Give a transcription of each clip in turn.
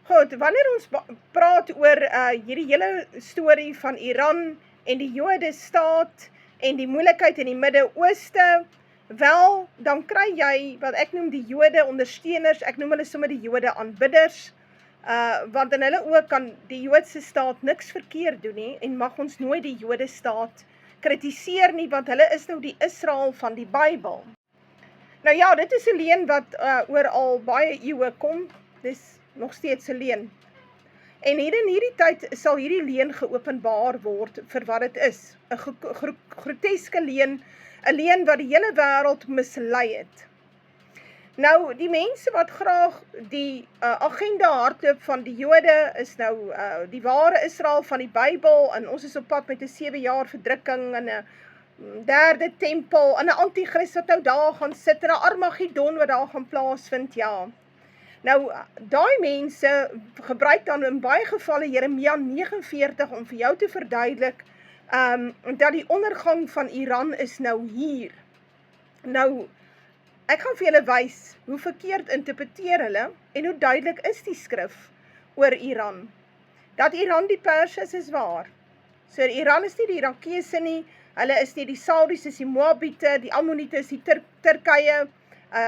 Goed, wanneer ons praat oor hierdie hele storie van Iran en die Jode staat en die moeilikheid in die Midde-Ooste, wel, dan kry jy wat ek noem die Jode ondersteuners, ek noem hulle sommer die Jode aanbidders, want in hulle oë kan die Joodse staat niks verkeerd doen nie, en mag ons nooit die Jode staat kritiseer nie, want hulle is nou die Israel van die Bybel. Nou ja, dit is 'n leuen wat oor al baie eeue kom, dis nog steeds 'n leuen. En hier in hierdie tyd sal hierdie leuen geopenbaar word vir wat dit is. 'n groteske leuen, 'n leuen wat die hele wêreld mislei het. Nou, die mense wat graag die agenda hardloop van die Jode is nou die ware Israel van die Bybel, en ons is op pad met 'n 7 jaar verdrukking en 'n derde tempel, en 'n antichrist wat nou daar gaan sit, en 'n Armageddon wat daar gaan plaasvind, ja. Nou, daai mense gebruik dan in baie gevalle Jeremia 49 om vir jou te verduidelik dat die ondergang van Iran is nou hier. Nou, ek gaan vir julle wys hoe verkeerd interpreteer hulle en hoe duidelik is die skrif oor Iran. Dat Iran die Persiërs is waar. So Iran is nie die Irakese nie, hulle is nie die Saudis, is die Moabite, die Ammoniete is die Turkye,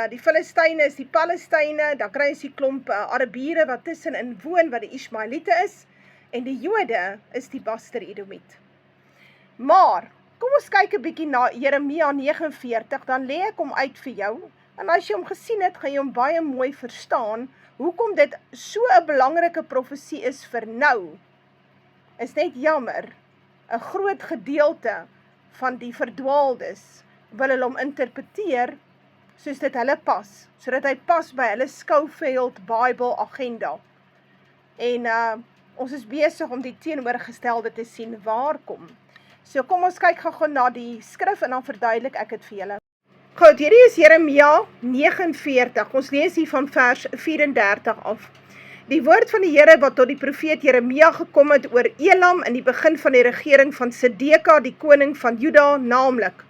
die Filistyne is die Palestyne, dan kry ons die klomp Arabiere wat tussenin woon, wat die Ismaelite is, en die Jode is die Baster Edomiet. Maar, kom ons kyk 'n bietjie na Jeremia 49, dan lê ek hom uit vir jou, en as jy hom gesien het, gaan jy hom baie mooi verstaan, hoekom dit so 'n belangrike profesie is vir nou. Is net jammer, 'n groot gedeelte van die verdwaaldes wil hulle hom interpreteer soos dit hulle pas, sodat hy pas by hulle Schofield Bible agenda. En ons is besig om die teenoorgestelde te sien waar kom. So kom ons kyk gou na die skrif en dan verduidelik ek dit vir julle. Goed, hierdie is Jeremia 49, ons lees hier van vers 34 af. Die woord van die Here wat tot die profeet Jeremia gekom het oor Elam in die begin van die regering van Sedeka, die koning van Juda, naamlik.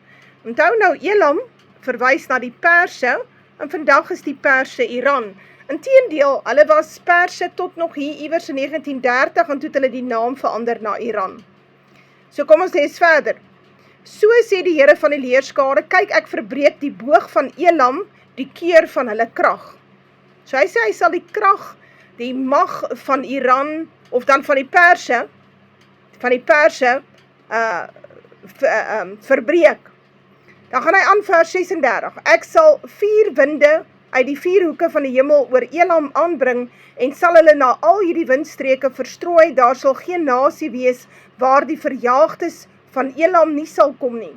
Onthou nou, Elam verwys na die Perse, en vandag is die Perse Iran. Inteendeel, hulle was Perse tot nog hier iewers in 1930, en toe het hulle die naam verander na Iran. So kom ons lees verder. So sê die Here van die leerskare, kyk, ek verbreek die boog van Elam, die keur van hulle krag. So hy sê, hy sal die krag, die mag van Iran, of dan van die Perse, verbreek. Dan gaan hy aan vers 36. Ek sal 4 winde uit die 4 hoeke van die hemel oor Elam aanbring, en sal hulle na al hierdie windstreke verstrooi, daar sal geen nasie wees, waar die verjaagdes van Elam nie sal kom nie.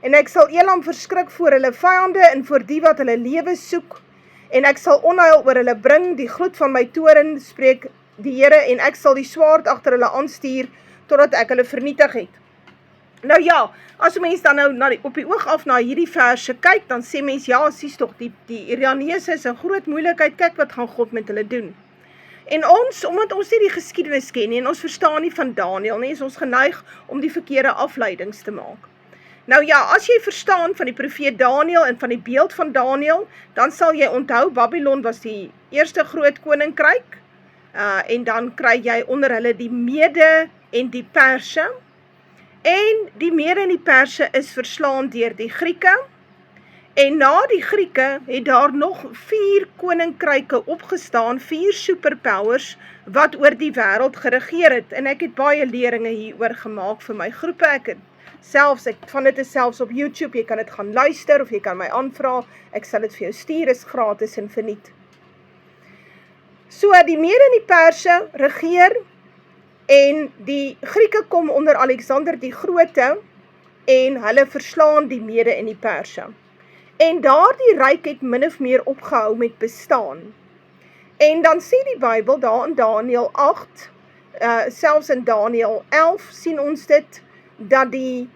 En ek sal Elam verskrik voor hulle vyande, en voor die wat hulle lewe soek, en ek sal onheil oor hulle bring, die gloed van my toren, spreek die Here, en ek sal die swaard agter hulle aanstuur, totdat ek hulle vernietig het. Nou ja, as mens dan nou op die oog af na hierdie verse kyk, dan sê mens, ja, sies tog, die Iraneese is 'n groot moeilikheid, kyk wat gaan God met hulle doen. En ons, omdat ons nie die geskiedenis ken nie, en ons verstaan nie van Daniël nie, is ons geneig om die verkeerde afleidings te maak. Nou ja, as jy verstaan van die profeet Daniël en van die beeld van Daniël, dan sal jy onthou, Babylon was die eerste groot koninkryk, en dan kry jy onder hulle die Mede en die Perse, en die Mede en die Perse is verslaan deur die Grieke, en na die Grieke het daar nog 4 koninkryke opgestaan, 4 superpowers, wat oor die wêreld geregeer het, en ek het baie leringe hieroor gemaak vir my groepe, ek van dit is selfs op YouTube, jy kan dit gaan luister, of jy kan my aanvra, ek sal dit vir jou stuur, is gratis en verniet. So, die Mede en die Perse regeer, en die Grieke kom onder Alexander die Grote, en hulle verslaan die Mede en die Perse. En daardie ryk het min of meer opgehou met bestaan. En dan sê die Bybel, daar in Daniël 8, selfs in Daniël 11, sien ons dit, dat die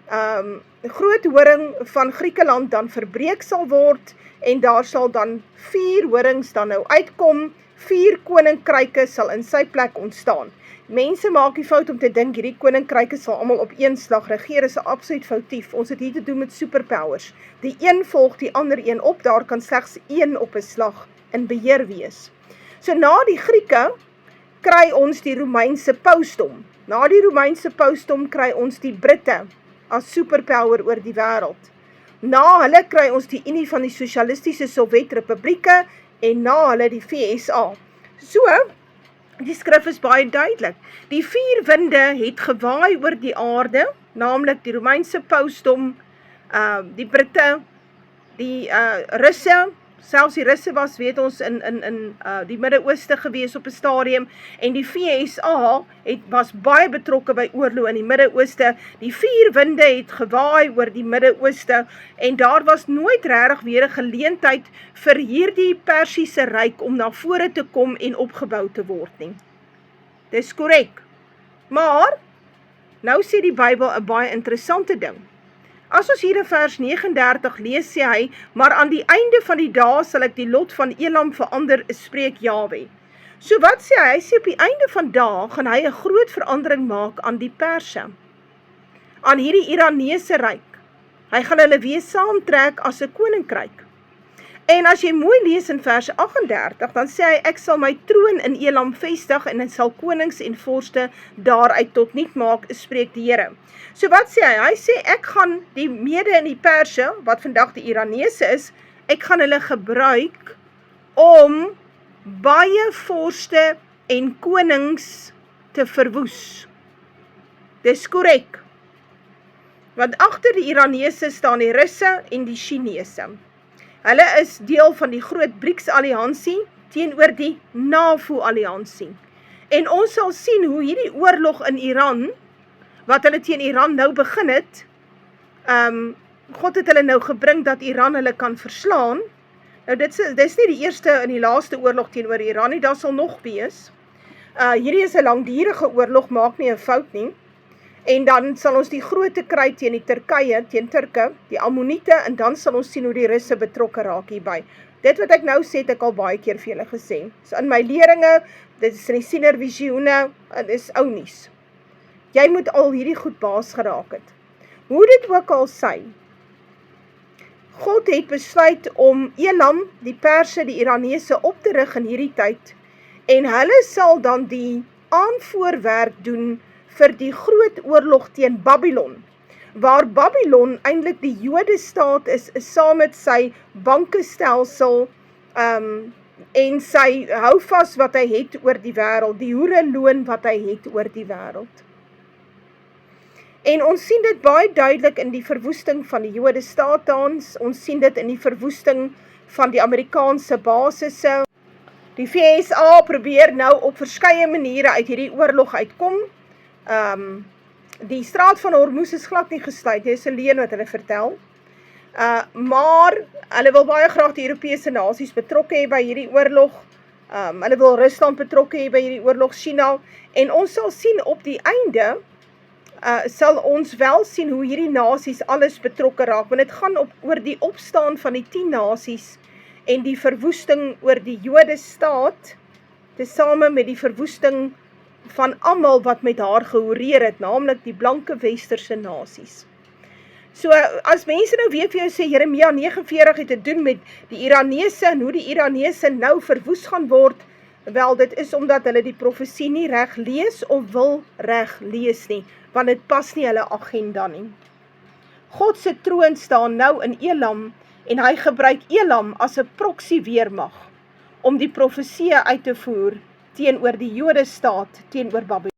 groot horing van Griekeland dan verbreek sal word, en daar sal dan 4 horings dan nou uitkom, 4 koninkryke sal in sy plek ontstaan. Mense maak die fout om te dink, hierdie koninkryke sal almal op een slag regeer, is absoluut foutief. Ons het hier te doen met superpowers. Die een volg die ander een op, daar kan slegs een op 'n slag in beheer wees. So na die Grieke, kry ons die Romeinse pausdom. Na die Romeinse pausdom kry ons die Britte as superpower oor die wêreld. Na hulle kry ons die Unie van die Sosialistiese Sowjetrepublieke en na hulle die VSA. So, die skrif is baie duidelik. Die 4 winde het gewaai oor die aarde, naamlik die Romeinse pausdom, die Britte, die Russe, selfs die Russe was, weet ons, in die Midde-Ooste gewees op 'n stadium, en die VSA was baie betrokke by oorlog in die Midde-Ooste. Die 4 winde het gewaai oor die Midde-Ooste, en daar was nooit regtig weer 'n geleentheid vir hierdie Persiese ryk om na vore te kom en opgebou te word nie. Dis korrek. Maar, nou sê die Bybel 'n baie interessante ding. As ons hier in vers 39 lees, sê hy, maar aan die einde van die dae sal ek die lot van Elam verander, spreek Jahwe. So wat sê hy? Hy sê op die einde van dae gaan hy 'n groot verandering maak aan die Perse, aan hierdie Iranese ryk. Hy gaan hulle weer saamtrek as 'n koninkryk. En as jy mooi lees in vers 38, dan sê hy, ek sal my troon in Elam vestig en hy sal konings en vorste daaruit tot niet maak, spreek die Here. So wat sê hy? Hy sê, ek gaan die Mede en die Perse, wat vandag die Iranese is, ek gaan hulle gebruik om baie vorste en konings te verwoes. Dis korrek. Want agter die Iranese staan die Russe en die Chinese. Hulle is deel van die groot BRICS-alliansie teenoor die NAVO-alliansie. En ons sal sien hoe hierdie oorlog in Iran, wat hulle teen Iran nou begin het, God het hulle nou gebring dat Iran hulle kan verslaan. Nou dit is nie die eerste en die laaste oorlog teenoor Iran nie, daar sal nog wees. Hierdie is 'n langdurige oorlog, maak nie 'n fout nie. En dan sal ons die groote kry teen die Turkye, teen Turke, die Ammoniete, en dan sal ons sien hoe die Russe betrokke raak hierby. Dit wat ek nou sê, het ek al baie keer vir julle gesê. So in my leringe, dit is in die Siener Visioene, dit is ou nuus. Jy moet al hierdie goed baas geraak het. Hoe dit ook al sy, God het besluit om Elam, die Perse, die Iranese op te rig in hierdie tyd, en hulle sal dan die aanvoerwerk doen vir die groot oorlog teen Babylon, waar Babylon eintlik die Jodestaat is saam met sy bankestelsel en sy houvas wat hy het oor die wêreld, die hoereloon wat hy het oor die wêreld. En ons sien dit baie duidelik in die verwoesting van die Jodestaat tans, ons sien dit in die verwoesting van die Amerikaanse basisse. Die VSA probeer nou op verskeie maniere uit hierdie oorlog uitkom. Die straat van Hormuz is glad nie gesluit, dit is 'n leuen wat hulle vertel. Maar hulle wil baie graag die Europese nasies betrokke hê by hierdie oorlog. Hulle wil Rusland betrokke hê by hierdie oorlog, China. En ons sal sien op die einde, sal ons wel sien hoe hierdie nasies alles betrokke raak, want dit gaan oor die opstaan van die 10 nasies en die verwoesting oor die Jodestaat, tesame met die verwoesting van almal wat met haar gehoreer het, naamlik die blanke westerse nasies. So, as mense nou weer vir jou sê, Jeremia 49 het te doen met die Iranese en hoe die Iranese nou verwoes gaan word, wel, dit is omdat hulle die profesie nie reg lees of wil reg lees nie, want dit pas nie hulle agenda nie. God se troon staan nou in Elam, en hy gebruik Elam as 'n proxy weermag, om die profesie uit te voer teenoor die Jodestaat, teenoor Babylon.